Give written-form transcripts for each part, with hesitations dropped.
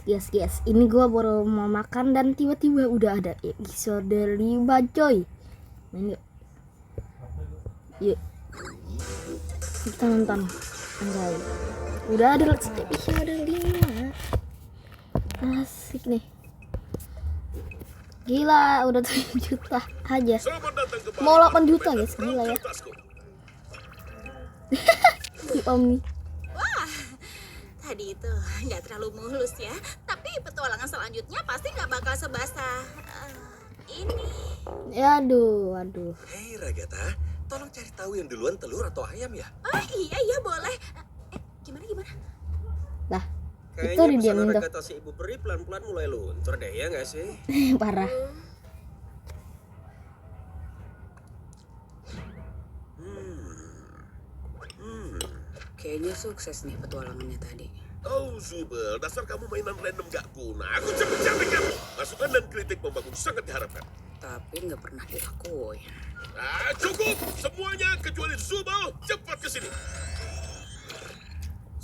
Guys, ini gua baru mau makan dan tiba-tiba udah ada episode 5 coy. Main yuk. Yuk. Kita nonton. Anjay. Udah ada episode 5. Asik nih. Gila, udah 7 juta aja. Mau 8 juta guys, gila ya. Si Omni. Wah, tadi itu nggak terlalu mulus ya. Tapi petualangan selanjutnya pasti nggak bakal sebasah ini. Ya, aduh. Hei Ragatha, tolong cari tahu yang duluan telur atau ayam ya. Oh iya boleh. Gimana? Lah, itu Kayaknya didiamin pesanan tuh. Ragatha si ibu peri pelan-pelan mulai luntur deh, ya nggak sih? Parah. Kayaknya sukses nih petualangannya tadi. Oh Zubel, dasar kamu mainan random gak guna. Aku capek-capek kamu. Masukan dan kritik membangun sangat diharapkan. Tapi nggak pernah dilakuin. Cukup! Semuanya kecuali Zubel, cepat ke sini.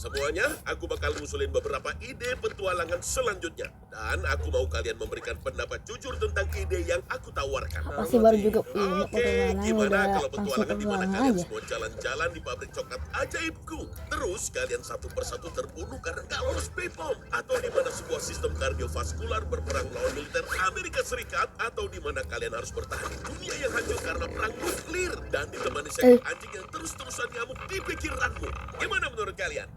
Semuanya, aku bakal ngusulin beberapa ide petualangan selanjutnya. Dan aku mau kalian memberikan pendapat jujur tentang ide yang aku tawarkan. Apa sih baru juga ini Oke, petualangan gimana udah kalau langsung petualangan di mana petualangan kalian aja. semua jalan-jalan di pabrik coklat ajaibku? Terus kalian satu persatu terbunuh karena nggak lolos BPOM? Atau di mana sebuah sistem kardiovaskular berperang melawan militer Amerika Serikat? Atau di mana kalian harus bertahan di dunia yang hancur karena perang nuklir? Dan ditemani seekor anjing yang terus-terusan ngamuk di pikiranmu? Gimana menurut kalian?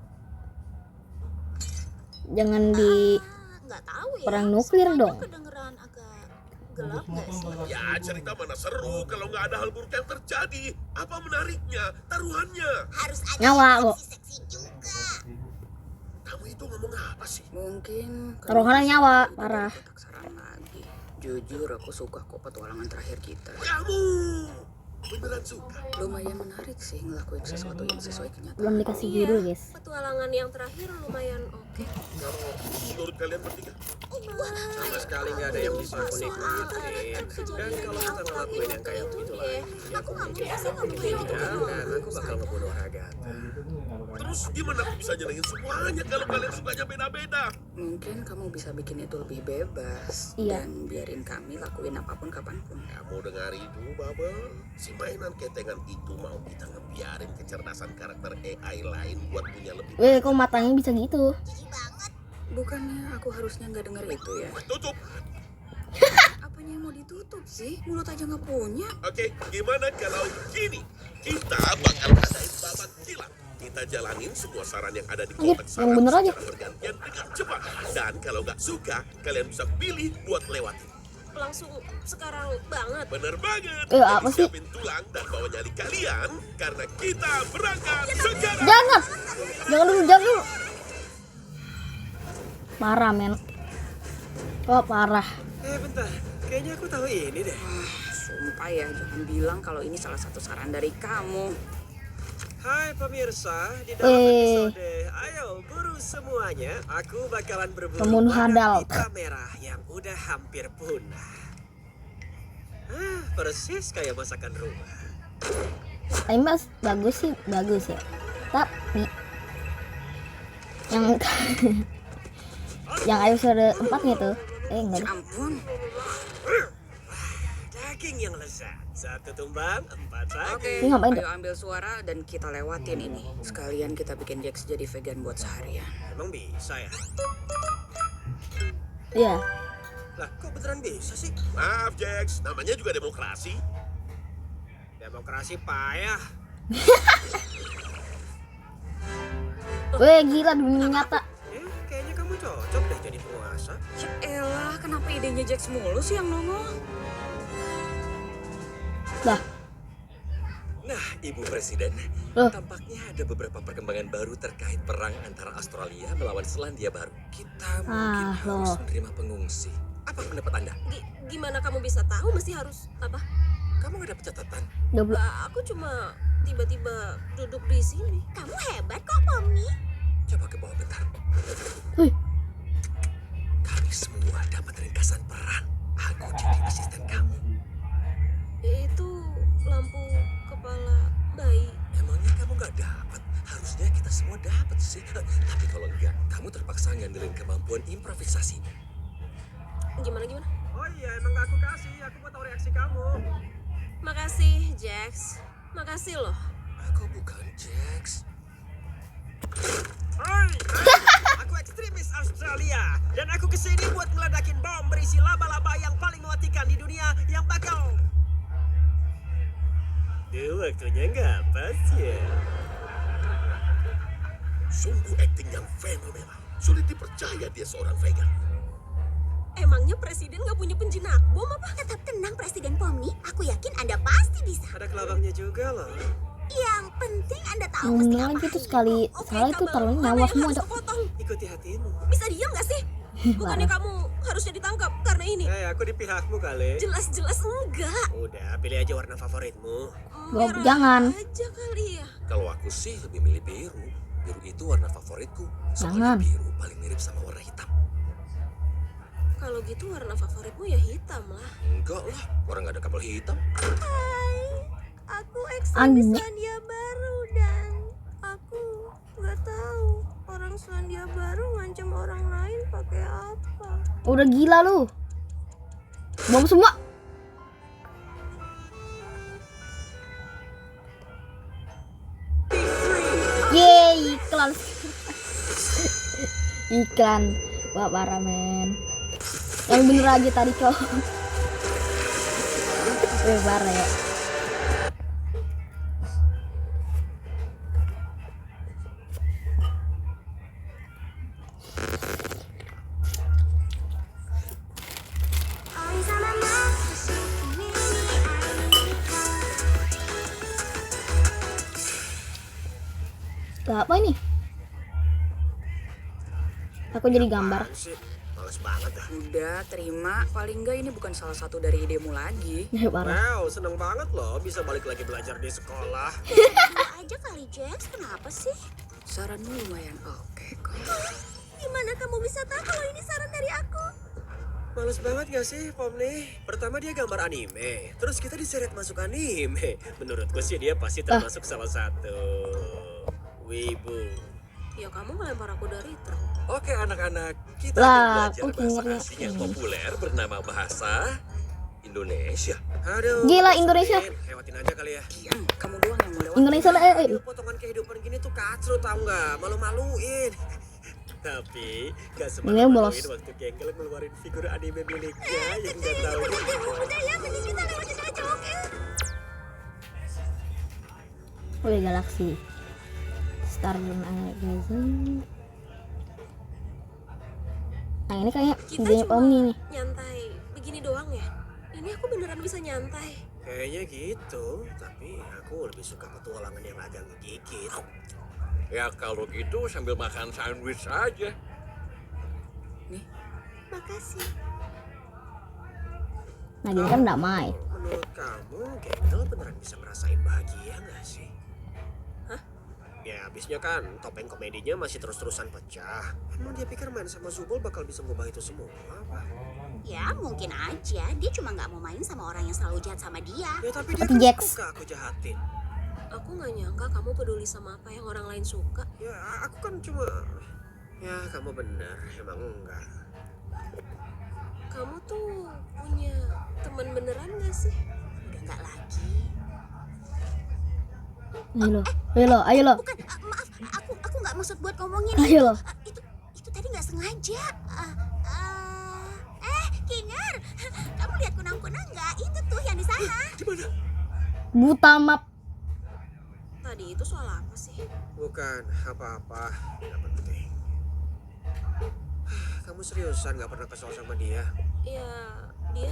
Jangan di Nggak tahu ya. perang nuklir Semuanya dong. Kedengeran agak gelap nggak sih? Ya, cerita mana seru kalau nggak ada hal buruk yang terjadi. Apa menariknya? Taruhannya. Harus ada Nyawa kok. seksi juga. Kamu itu ngomong apa sih? Mungkin Taruhannya nyawa, dari parah. kotak saran lagi. Jujur aku suka kok petualangan terakhir kita. Kamu beneran suka? Lumayan menarik sih ngelakuin sesuatu yang sesuai kenyataan. Belum dikasih judul guys. Petualangan yang terakhir lumayan oke. Kalau menurut kalian bertiga? Sama sekali nggak ada yang bisa aku nikmatin. Dan kalau kita ngelakuin yang kayak itu lagi, aku mungkin dan aku bakal ngebunuh Ragatha. Terus gimana aku bisa nyenengin semuanya kalau kalian sukanya beda-beda? Mungkin kamu bisa bikin itu lebih bebas. Iya. Dan biarin kami lakuin apapun kapanpun. Kamu dengar itu, Bubble? Si mainan ketengan itu mau kita ngebiarin kecerdasan karakter AI lain buat punya lebih. Kok matanya bisa gitu? Bukannya aku harusnya nggak denger itu ya? Tutup. Apanya yang mau ditutup sih? Mulut aja nggak punya. Oke, gimana kalau gini? Kita bakal adain babak tilang. Kita jalanin semua saran yang ada di Iya, kotak yang saran bener aja. secara bergantian dengan cepat. Dan kalau nggak suka, kalian bisa pilih buat lewatin. Langsung sekarang banget. Bener banget. Apa Jadi sih? siapin tulang dan bawa nyali kalian karena kita berangkat sekarang. Jangan dulu. Parah men. Oh parah. Bentar, kayaknya aku tahu ini deh. Sumpah ya, jangan bilang kalau ini salah satu saran dari kamu. Hai pemirsa, di dalam episode Ayo Buru Semuanya, aku bakalan berburu Pembunuh makan adult. pita merah yang udah hampir punah. Persis kayak masakan rumah. Tapi mas bagus ya. Tapi yang yang episode 4 gitu. Enggak. Ya ampun. Daging yang lezat. Satu tumbang, 4 lagi. Oke, Ini ngapain ayo ambil suara dan kita lewatin ini. Sekalian kita bikin Jax jadi vegan buat seharian. Emang bisa ya? Iya. Lah, kok beneran bisa sih? Maaf, Jax. Namanya juga demokrasi. Demokrasi payah. Gila dunia nyata. Kayaknya kamu cocok deh jadi penguasa. Ya elah, kenapa idenya Jax mulu sih yang nongol? Lah, Nah, Ibu Presiden, Loh. tampaknya ada beberapa perkembangan baru terkait perang antara Australia melawan Selandia Baru. Kita mungkin harus loh. menerima pengungsi. Apa pendapat Anda? Gimana kamu bisa tahu mesti harus apa? Kamu ada catatan? 20. Aku cuma tiba-tiba duduk di sini. Kamu hebat kok, Pomni. Coba ke bawah bentar. Wih. Kami semua dapat ringkasan peran. Aku jadi asisten kamu. Itu lampu kepala bayi. Emangnya kamu nggak dapat? Harusnya kita semua dapat sih. Tapi kalau enggak, kamu terpaksa ngandelin kemampuan improvisasi. Gimana? Oh iya, emang gak aku kasih. Aku mau tahu reaksi kamu. Makasih, Jax. Makasih loh. Aku bukan Jax. Hai, aku ekstremis Australia. Dan aku kesini buat meledakin bom berisi laba-laba yang paling mematikan di dunia yang bakal... waktunya nggak pas ya. Sungguh akting yang fenomenal. Sulit dipercaya dia seorang vegan. Emangnya presiden nggak punya penjinak bom apa? Tetap tenang Presiden Pomni, aku yakin Anda pasti bisa. Ada kelabangnya juga loh. Yang penting Anda tahu Yang mesti bener lagi tuh sekali salah itu taruhnya nyawa semua, Cok. Ikuti hatimu. Bisa diam nggak sih? Bukannya kamu harusnya ditangkap karena ini. Aku di pihakmu kali. Jelas-jelas enggak. Udah, pilih aja warna favoritmu. Bob, jangan. Aja kali ya. Kalau aku sih lebih milih biru. Biru itu warna favoritku. Soalnya Jangan. biru paling mirip sama warna hitam. Kalau gitu warna favoritmu ya hitam lah. Enggak lah, orang nggak ada kapal hitam. Aku ekstremis Anjing. Selandia Baru dan aku nggak tahu orang Selandia Baru ngancam orang lain pakai apa. Udah gila lu. Bom semua. Yeay, iklan. Iklan. Wah, parah men. Yang bener aja tadi, Cok. Parah ya. Gak apa ini? Aku jadi gambar. Apaan sih? Males banget dah. Udah, terima. Paling enggak ini bukan salah satu dari idemu lagi. Parah. Wow, seneng banget loh bisa balik lagi belajar di sekolah. Dulu aja kali Jax, kenapa sih? Saranmu lumayan oke kok. Gimana kamu bisa tahu kalau ini saran dari aku? Males banget gak sih, Pomni? Pertama dia gambar anime, terus kita diseret masuk anime. Menurutku sih dia pasti termasuk salah satu wibu. Ya kamu ngelempar aku dari truk. Oke anak-anak, kita Lah, akan belajar aku bahasa dengernya asing yang ini. populer bernama bahasa Indonesia. Aduh. Gila, Indonesia. Lewatin aja kali ya. Diam, kamu doang yang melewati. Indonesia lah, Video potongan kehidupan gini tuh kacau tau nggak? Malu-maluin. Tapi gak Ini semalu-maluin bolos. waktu Gengkel ngeluarin figur anime miliknya yang gak tahu. Udah ya, mending kita lewatin aja, oke? Oh ya, Galaxy. Star Magazine. Nah, ini kayak Kita videonya cuma Omni nih. nyantai begini doang ya. Ini aku beneran bisa nyantai. Kayaknya gitu, tapi aku lebih suka petualangan yang agak ngegigit. Ya kalau gitu sambil makan sandwich aja. Makasih. Nah, jadi kan damai. Menurut kamu, Gengkel beneran bisa ngerasain bahagia gak sih? Hah? Ya abisnya kan topeng komedinya masih terus-terusan pecah. Emang dia pikir main sama Zubul bakal bisa ngubah itu semua? Apa? Ya mungkin aja, dia cuma nggak mau main sama orang yang selalu jahat sama dia. Ya tapi dia Tapi kan Jax. suka aku jahatin. Aku nggak nyangka kamu peduli sama apa yang orang lain suka. Ya aku kan cuma... Ya kamu bener, emang enggak. Kamu tuh punya teman beneran gak sih? Udah nggak lagi. Ayo lo, ayo lo. Bukan, maaf, aku nggak maksud buat ngomongin Ayo lo. Itu tadi nggak sengaja. Kinger, kamu lihat kunang-kunang nggak? Itu tuh yang di sana. Buta map. Tadi itu soal apa sih? Bukan apa-apa, nggak penting. Kamu seriusan nggak pernah kesal sama dia? Ya, dia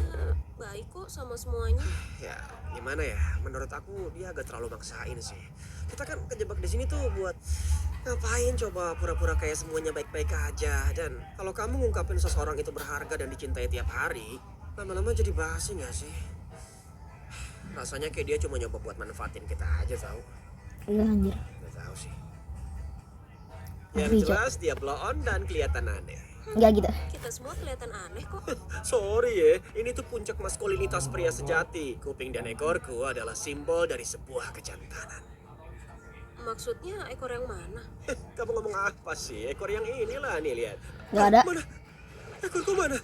baik kok sama semuanya. Ya, gimana ya? Menurut aku dia agak terlalu maksain sih. Kita kan kejebak di sini tuh buat ngapain coba pura-pura kayak semuanya baik-baik aja. Dan kalau kamu ngungkapin seseorang itu berharga dan dicintai tiap hari, lama-lama jadi basi nggak sih? Rasanya kayak dia cuma nyoba buat manfaatin kita aja tau. Iya anjir. Nggak tahu sih. Tapi, Yang jelas dia blow on dan kelihatan aneh. Enggak gitu. Kita semua kelihatan aneh kok. Sorry ya, ini tuh puncak maskulinitas pria sejati. Kuping dan ekorku adalah simbol dari sebuah kejantanan. Maksudnya ekor yang mana? Kamu ngomong apa sih? Ekor yang inilah nih lihat. Enggak ada. Mana? Ekorku mana?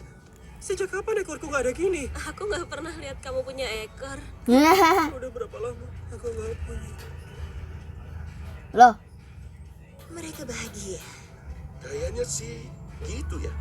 Sejak kapan ekorku nggak ada gini? Aku nggak pernah lihat kamu punya ekor. Udah berapa lama aku nggak punya? Loh, Mereka bahagia. Kayaknya sih gitu ya.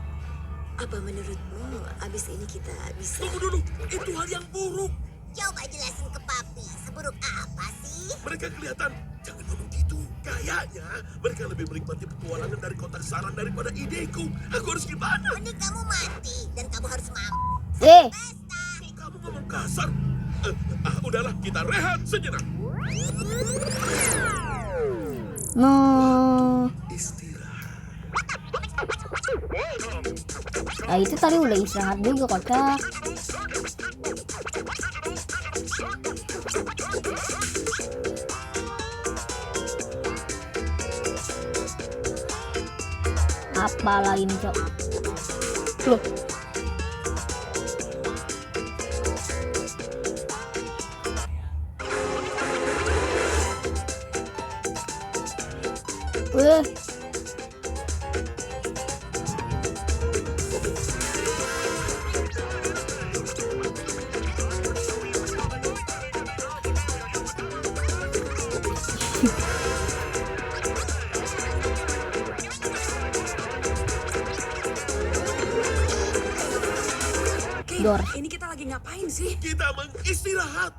Apa menurutmu abis ini kita bisa... Tunggu dulu, itu hal yang buruk. Coba jelasin ke papi, seburuk apa sih? Mereka kelihatan, jangan ngomong gitu. Kayaknya mereka lebih menikmati petualangan dari kotak saran daripada ideku. Aku harus gimana? Mending kamu mati dan kamu harus mampu. eh, Kok kamu ngomong kasar? Udahlah, kita rehat sejenak. no. Istirahat. Nah itu tadi udah istirahat juga kocak. Apa lain cok? Loh. Weh. Oke, Dor. ini kita lagi ngapain sih? Kita mengistirahat.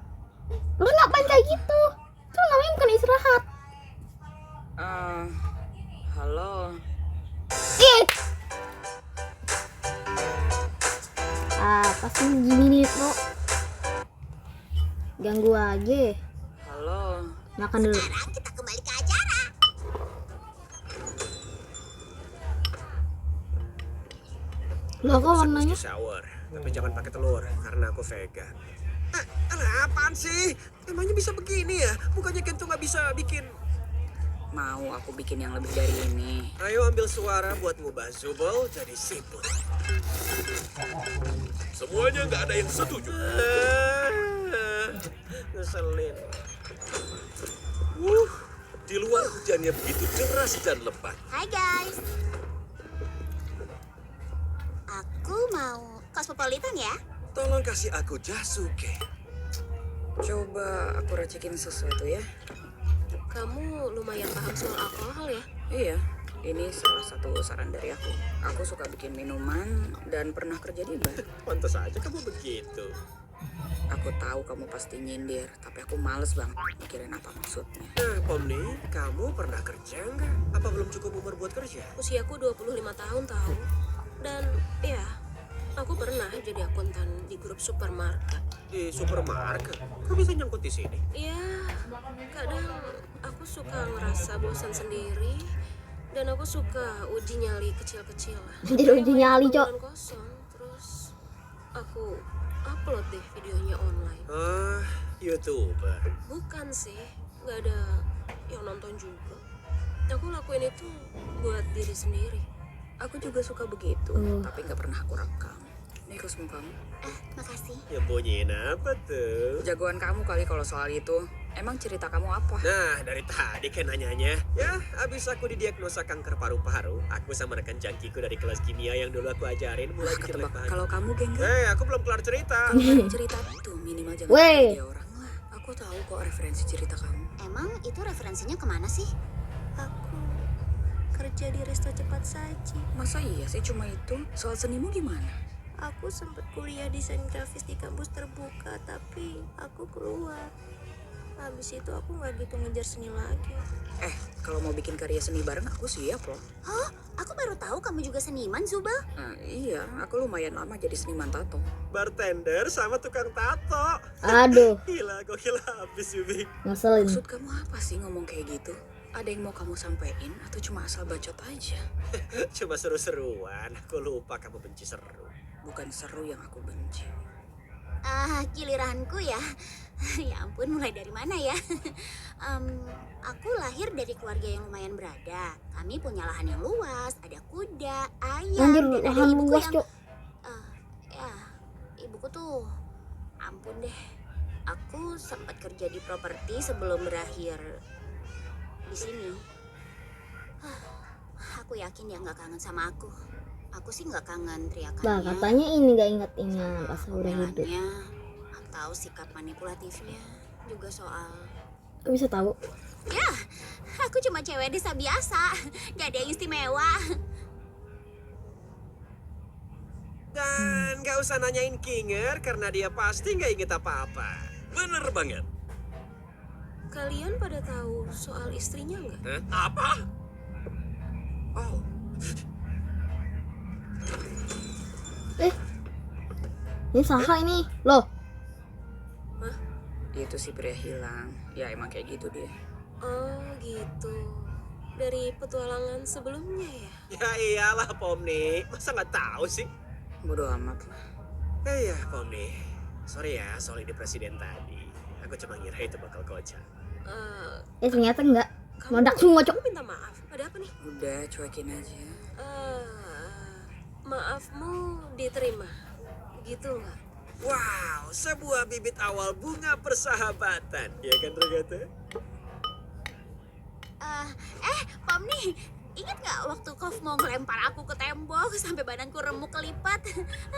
Lu ngapain kayak gitu? Itu namanya bukan istirahat. Halo. Ih. Apa sih gini nih, Bro? Ganggu aja. Halo. Makan dulu. Sekarang kita kembali ke acara. Loh kok warnanya? Sour, tapi jangan pakai telur karena aku vegan. Alah, apaan sih? Emangnya bisa begini ya? Bukannya Kento nggak bisa bikin... Mau aku bikin yang lebih dari ini. Ayo ambil suara buat ngubah Zubul jadi siput. Semuanya nggak ada yang setuju. Ngeselin. Di luar hujannya begitu deras dan lebat. Hai guys. Aku mau Cosmopolitan ya. Tolong kasih aku Jasuke. Coba aku racikin sesuatu ya. Kamu lumayan paham soal alkohol ya? Iya, ini salah satu saran dari aku. Aku suka bikin minuman dan pernah kerja di bar. Pantas aja kamu begitu. Aku tahu kamu pasti nyindir, tapi aku males banget mikirin apa maksudnya. Nah, Pomni, kamu pernah kerja nggak? Apa belum cukup umur buat kerja? Usiaku 25 tahun tahu. Dan ya, aku pernah jadi akuntan di grup supermarket. Di supermarket? Kok bisa nyangkut di sini? Ya, kadang aku suka ngerasa bosan sendiri. Dan aku suka uji nyali kecil-kecilan. Jadi uji nyali, Cok. Bulan kosong, terus aku upload deh videonya online. Ah, YouTuber. Bukan sih, nggak ada yang nonton juga. Aku lakuin itu buat diri sendiri. Aku juga suka begitu, tapi nggak pernah aku rekam. Nih kosmo kamu. Makasih. Ya bunyiin apa tuh? Jagoan kamu kali kalau soal itu. Emang cerita kamu apa? Nah, dari tadi kan nanyanya. Ya, abis aku didiagnosa kanker paru-paru, aku sama rekan jangkiku dari kelas kimia yang dulu aku ajarin mulai bikin Ketebak. bahan. Kalau kamu geng Aku belum kelar cerita. cerita tuh minimal jangan Wey. dia orang lah. Aku tahu kok referensi cerita kamu. Emang itu referensinya kemana sih? Aku kerja di resto cepat saji. Masa iya sih cuma itu? Soal senimu gimana? Aku sempat kuliah desain grafis di kampus terbuka, tapi aku keluar. Habis itu aku nggak gitu ngejar seni lagi. Kalau mau bikin karya seni bareng aku siap loh. Hah? Aku baru tahu kamu juga seniman, Zubal. Iya, aku lumayan lama jadi seniman tato. Bartender sama tukang tato. Aduh, Gila, gokil habis Yubi. ngeselin. Maksud kamu apa sih ngomong kayak gitu? Ada yang mau kamu sampein atau cuma asal bacot aja? Cuma seru-seruan. Aku lupa kamu benci seru. Bukan seru yang aku benci. Giliranku ya. Ya ampun, mulai dari mana ya? Aku lahir dari keluarga yang lumayan berada. Kami punya lahan yang luas, ada kuda, ayam, Anjir, dan ada lahan ibuku luas, yang... Cok. Ya, ibuku tuh, ampun deh. Aku sempat kerja di properti sebelum berakhir di sini. Aku yakin dia nggak kangen sama aku. Aku sih nggak kangen Lah teriakannya, katanya ini gak ingat ini pas udah hidup. omelannya, atau sikap manipulatifnya. Juga soal, Kok bisa tahu? ya, aku cuma cewek desa biasa, gak ada yang istimewa. Dan gak usah nanyain Kinger karena dia pasti gak inget apa-apa. Bener banget. Kalian pada tahu soal istrinya nggak? Hah? Apa? Oh, Ini Saha ini. Loh, Itu si pria hilang. Ya emang kayak gitu dia. Oh gitu. Dari petualangan sebelumnya ya? ya iyalah Pomni. Masa gak tahu sih? Bodoh amat lah. Iya Pomni. Sorry ya soal ide presiden tadi. Aku cuma ngira itu bakal kocak. ternyata enggak. Kamu, Meledak semua, Cok. kamu minta maaf. Ada apa nih? Udah cuekin aja. Maafmu diterima. Gitu nggak? Wow, sebuah bibit awal bunga persahabatan. Ya kan Rogata? Pomni, ingat nggak waktu Kov mau ngelempar aku ke tembok sampai badanku remuk kelipat?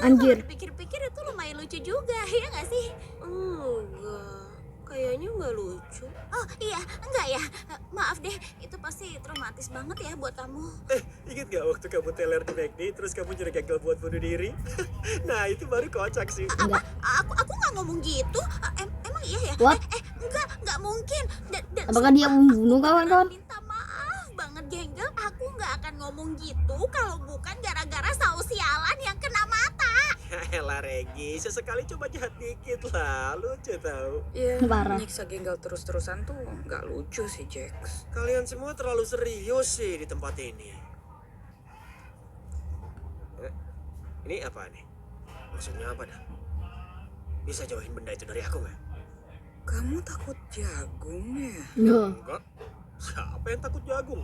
Anjir. Pikir-pikir itu lumayan lucu juga, ya nggak sih? Enggak. Kayaknya nggak lucu. Oh iya, enggak ya. Maaf deh, itu pasti traumatis banget ya buat kamu. Ingat gak waktu kamu teler di McD terus kamu nyuruh gagal buat bunuh diri? Nah itu baru kocak sih. Enggak. Aku nggak ngomong gitu. Emang iya ya? What? Enggak mungkin. Dan Apakah dia membunuh kawan-kawan? minta maaf banget, Genggel. Aku nggak akan ngomong gitu kalau bukan gara-gara saus sialan yang kena mata. Ya elah Regi, sesekali coba jahat dikit lah, lucu tau. Ya Parah. nyiksa Genggal terus-terusan tuh nggak lucu sih Jax. Kalian semua terlalu serius sih di tempat ini. Ini apa nih? Maksudnya apa dah? Bisa jauhin benda itu dari aku nggak? Kamu takut jagung ya? Loh. Enggak. Siapa yang takut jagung?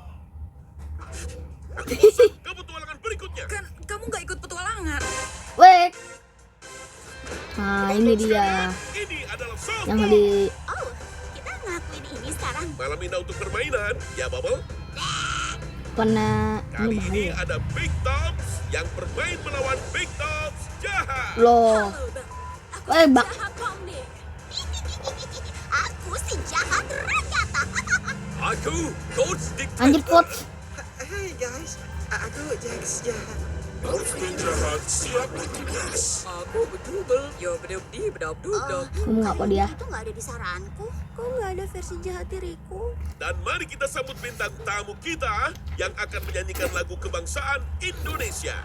Aku bosan. Ke petualangan berikutnya. Kan kamu nggak ikut petualangan. Wait. Nah, ini dia Ini adalah softball. yang di Oh, kita ngelakuin ini sekarang. Malam indah untuk permainan, ya Bubble. kena Kali ini ini bahaya. ada Big Tops yang bermain melawan Big Tops jahat. Loh. Bak. Jahat, Pomni. Aku si jahat Rogata. Aku Coach Dick. Anjir, Coach. Hey guys, aku Jax jahat. Monster jahat siap bertugas. Aku bedubel. Yo bedub bedub. Ngapa dia? Itu nggak ada di saranku. Kok nggak ada versi jahat diriku? Dan mari kita sambut bintang tamu kita yang akan menyanyikan lagu kebangsaan Indonesia.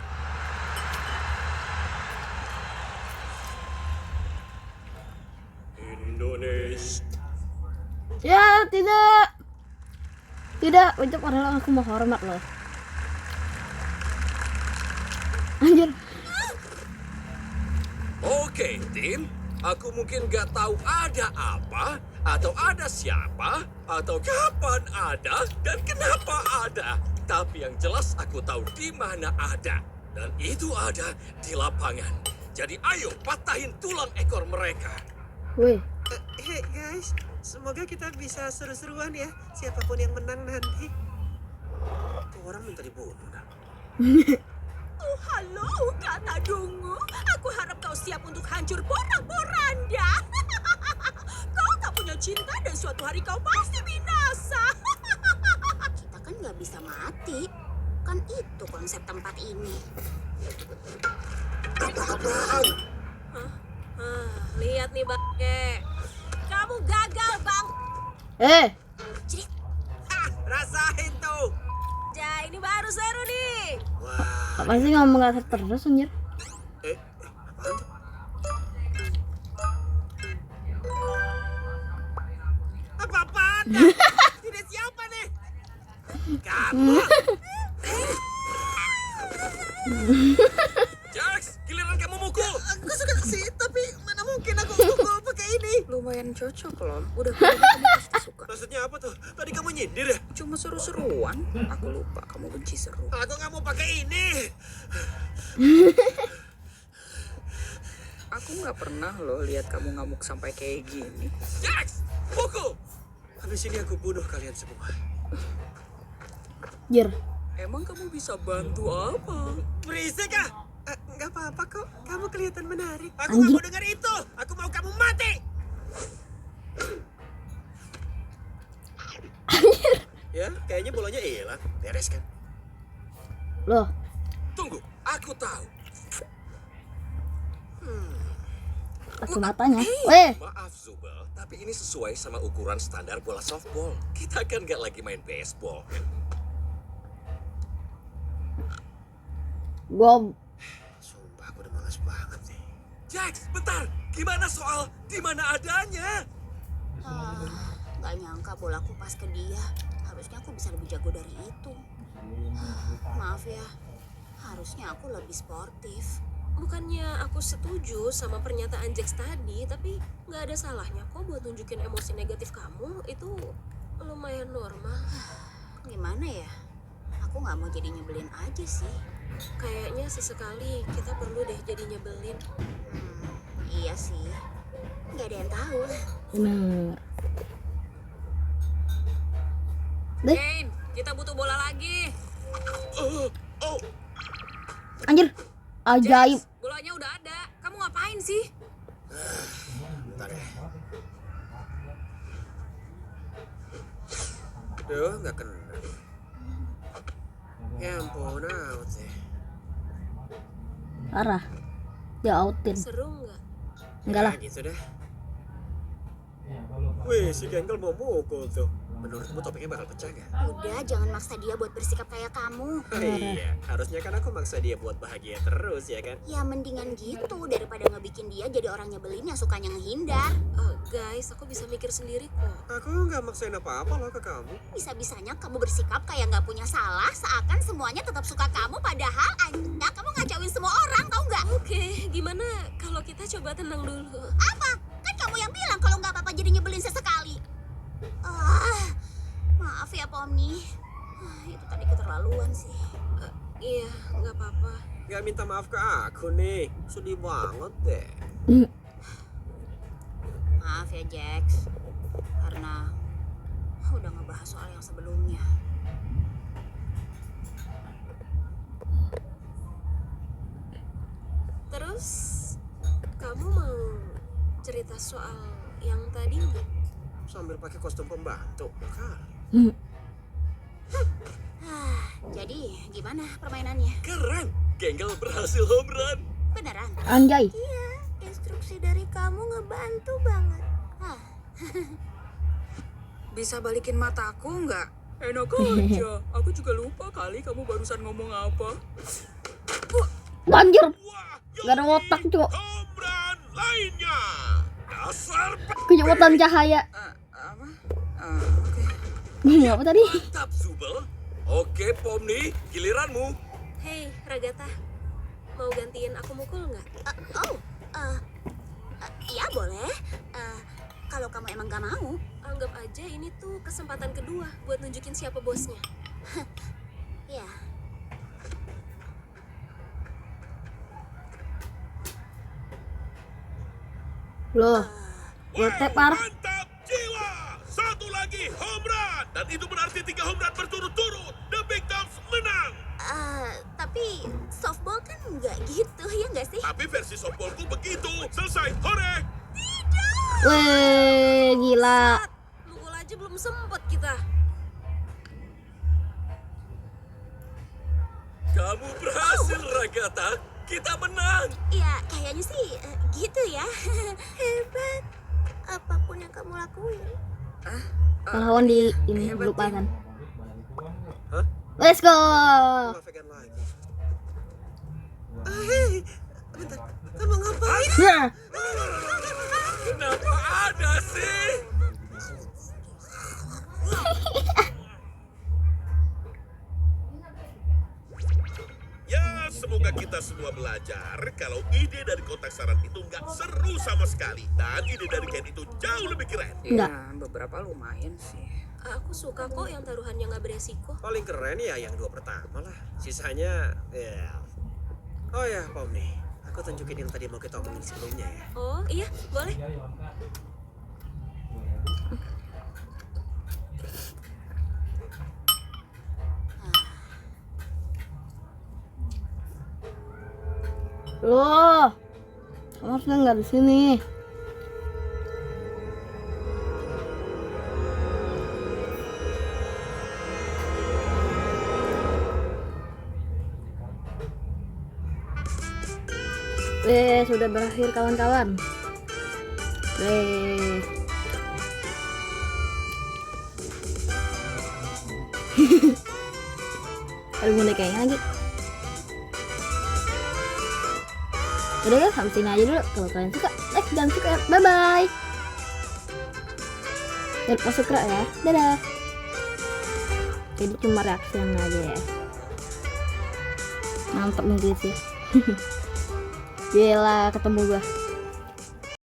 Indonesia. Ya, tidak. Tidak, itu padahal aku mau hormat loh. Anjir. Oke, tim. Aku mungkin gak tahu ada apa, atau ada siapa, atau kapan ada, dan kenapa ada. Tapi yang jelas aku tahu di mana ada. Dan itu ada di lapangan. Jadi ayo patahin tulang ekor mereka. Weh, Hey guys, semoga kita bisa seru-seruan ya. Siapapun yang menang nanti. Tuh orang minta dibunuh dah. Oh, halo, Kata Dungu. Aku harap kau siap untuk hancur porak-poranda. Kau tak punya cinta dan suatu hari kau pasti binasa. Kita kan nggak bisa mati. Kan itu konsep tempat ini. Lihat nih Bangke. Kamu gagal, Bang. Jadi, Rasain tuh. Ja, ini baru seru nih. Wah, apa sih ngomong kasar terus anjir? apaan tuh? Apa-apaan dah? Ini siapa nih? Kamu. Jax, giliran kamu mukul. Aku suka sih, tapi mana mungkin aku mukul pakai ini. Lumayan cocok loh. Udah kamu pasti suka. Maksudnya apa tuh? Tadi kamu nyindir ya? Cuma seru-seruan. Aku lupa kamu benci seru. Aku nggak mau pakai ini. Aku nggak pernah loh lihat kamu ngamuk sampai kayak gini. Jax, pukul. Habis ini aku bunuh kalian semua. Jir. Emang kamu bisa bantu apa? Berisik ah. Nggak apa-apa kok. Kamu kelihatan menarik. Aku Anjing. nggak mau dengar itu. Aku mau kamu mati. Ya, kayaknya bolanya hilang. Beres kan? Loh, Tunggu, aku tahu. pakai matanya. Weh, Maaf Zubel, tapi ini sesuai sama ukuran standar bola softball. Kita kan nggak lagi main baseball. gua Sumpah aku udah malas banget nih. Jax, bentar. Gimana soal di mana adanya? Gak nyangka bolaku pas ke dia. Harusnya aku bisa lebih jago dari itu. Maaf ya, harusnya aku lebih sportif. Bukannya aku setuju sama pernyataan Jax tadi, tapi nggak ada salahnya kok buat nunjukin emosi negatif kamu. Itu lumayan normal. Gimana ya? Aku nggak mau jadi nyebelin aja sih. Kayaknya sesekali kita perlu deh jadi nyebelin. Iya sih. Nggak ada yang tahu. bener. Deh, Kane, kita butuh bola lagi. Oh, anjir. Ajaib. Jax, bolanya udah ada. Kamu ngapain sih? Bentar ya. Duh, nggak kena. Ya ampun, out deh. Parah. Dia outin. Seru nggak? Enggak lah. Ya, gitu dah. Wih, si Gengkel mau mukul tuh. Menurutmu topiknya bakal pecah gak? Udah, jangan maksa dia buat bersikap kayak kamu. Iya, harusnya kan aku maksa dia buat bahagia terus ya kan? Ya mendingan gitu daripada ngebikin dia jadi orang nyebelin yang sukanya ngehindar. Guys, aku bisa mikir sendiri kok. Aku nggak maksain apa-apa loh ke kamu. Bisa-bisanya kamu bersikap kayak nggak punya salah, seakan semuanya tetap suka kamu, padahal anda kamu ngacauin semua orang, tau nggak? Oke, gimana kalau kita coba tenang dulu? Apa? Kan kamu yang bilang kalau nggak apa-apa jadi nyebelin sesekali. Maaf ya Pomni. Itu tadi keterlaluan sih. Iya, nggak apa-apa. Nggak minta maaf ke aku nih. Sedih banget deh. Maaf ya Jax, karena udah ngebahas soal yang sebelumnya. Terus, kamu mau cerita soal yang tadi nggak? Sambil pakai kostum pembantu. Kak. Jadi, gimana permainannya? Keren, Gengkel berhasil home run. Beneran? Anjay. Iya, instruksi dari kamu ngebantu banget. Bisa balikin mataku nggak? Enak aja, aku juga lupa kali kamu barusan ngomong apa. Anjir. wah, Gak ada otak, Cok. home run lainnya. Dasar Kecepatan cahaya. Apa? Oke. Apa tadi? Mantap, Zubel. Oke, Pomni, giliranmu. Hei, Ragata. Mau gantiin aku mukul nggak? Iya boleh. Kalau kamu emang gak mau, anggap aja ini tuh kesempatan kedua buat nunjukin siapa bosnya. Ya. Loh, Wow, parah. mantap jiwa. Satu lagi home run. Dan itu berarti 3 home run berturut-turut. The Big Dogs menang. Tapi softball kan nggak gitu, ya nggak sih? Tapi versi softballku begitu. Selesai. Hore. Weh, gila. Mukul aja belum sempet kita. Kamu berhasil, Ragata. Kita menang. Ya, kayaknya sih gitu ya. Hebat. Apapun yang kamu lakuin. Pahlawan di ini lupakan. Hah? Let's go. Nggak vegan lagi. Hei, bentar. Kamu ngapain? Ya. Kenapa ada sih? Ya, semoga kita semua belajar kalau ide dari kotak saran itu nggak seru sama sekali. Dan ide dari Ken itu jauh lebih keren. Enggak. Ya, beberapa lumayan sih. Aku suka kok yang taruhannya nggak beresiko. Paling keren ya yang 2 pertama lah. Sisanya, ya. Oh ya, Pom nih. Aku tunjukin yang tadi mau kita omongin sebelumnya ya. Oh iya, boleh. Loh, kamu harusnya nggak di sini. Sudah berakhir kawan-kawan. Ada bonekanya lagi. Udah ya, sampai sini aja dulu. Kalau kalian suka, like dan subscribe. Bye bye. Dan lupa subscribe ya. Dadah. Jadi cuma reaction aja ya. Mantap Inggris sih. Gila ketemu gua.